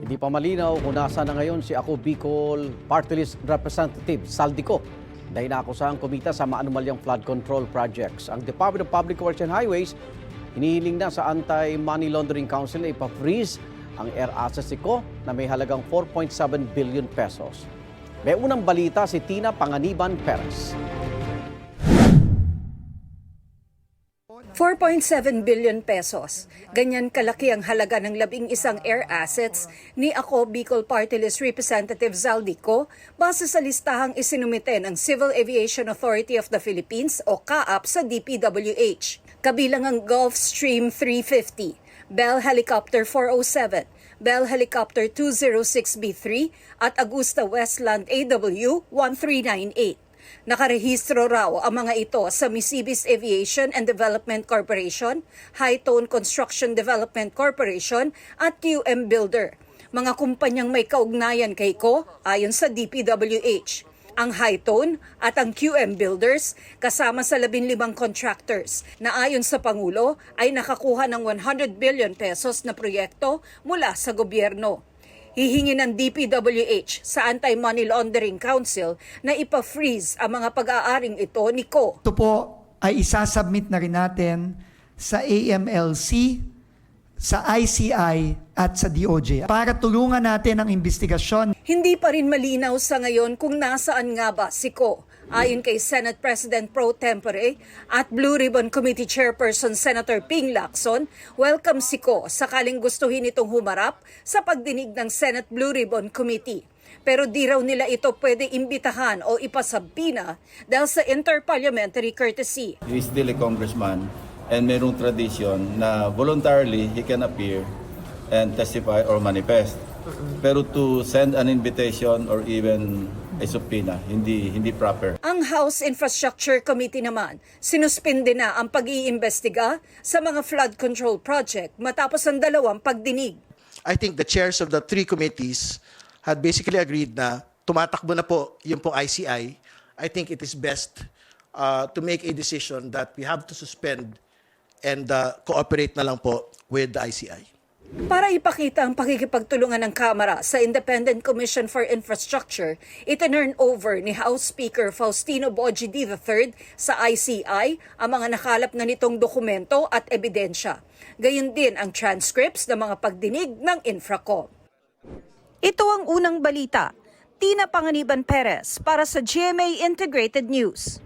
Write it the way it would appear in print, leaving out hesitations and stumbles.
Hindi pa malinaw kung nasa na ngayon si Ako Bicol Party List Representative Saldico dahil naakusahang kumita sa maanumalyang flood control projects. Ang Department of Public Works and Highways hinihiling na sa Anti-Money Laundering Council na ipa-freeze ang air assets ni Ko na may halagang 4.7 billion pesos. May unang balita si Tina Panganiban Perez. 4.7 billion pesos. Ganyan kalaki ang halaga ng 11 air assets ni Ako Bicol Party List Representative Zaldico base sa listahang isinumite ng Civil Aviation Authority of the Philippines o CAAP sa DPWH. Kabilang ang Gulfstream 350, Bell Helicopter 407, Bell Helicopter 206B3 at Augusta Westland AW 1398. Nakarehistro raw ang mga ito sa Misibis Aviation and Development Corporation, Hightone Construction Development Corporation at QM Builder. Mga kumpanyang may kaugnayan kay Ko ayon sa DPWH. Ang Hightone at ang QM Builders kasama sa 15 contractors na ayon sa Pangulo ay nakakuha ng 100 billion pesos na proyekto mula sa gobyerno. Hihingi ng DPWH sa Anti-Money Laundering Council na ipa-freeze ang mga pag-aaring ito ni Ko. Ito po ay isasubmit na rin natin sa AMLC, sa ICI at sa DOJ para tulungan natin ang investigasyon. Hindi pa rin malinaw sa ngayon kung nasaan nga ba si Ko. Ayon kay Senate President Pro Tempore at Blue Ribbon Committee Chairperson Senator Ping Lacson, welcome si Ko sakaling gustuhin itong humarap sa pagdinig ng Senate Blue Ribbon Committee. Pero di raw nila ito pwede imbitahan o ipasabina dahil sa interparliamentary courtesy. He is still a congressman and mayroong tradition na voluntarily he can appear and testify or manifest. Pero to send an invitation or even a subpoena, hindi proper. Ang House Infrastructure Committee naman, sinuspinde na ang pag-iimbestiga sa mga flood control project matapos ang dalawang pagdinig. I think the chairs of the three committees had basically agreed na tumatakbo na po yung pong ICI. I think it is best to make a decision that we have to suspend and cooperate na lang po with the ICI. Para ipakita ang pakikipagtulungan ng Kamara sa Independent Commission for Infrastructure, itinurn over ni House Speaker Faustino Boji III sa ICI ang mga nakalap na nitong dokumento at ebidensya. Gayon din ang transcripts ng mga pagdinig ng Infracom. Ito ang unang balita. Tina Panganiban Perez para sa GMA Integrated News.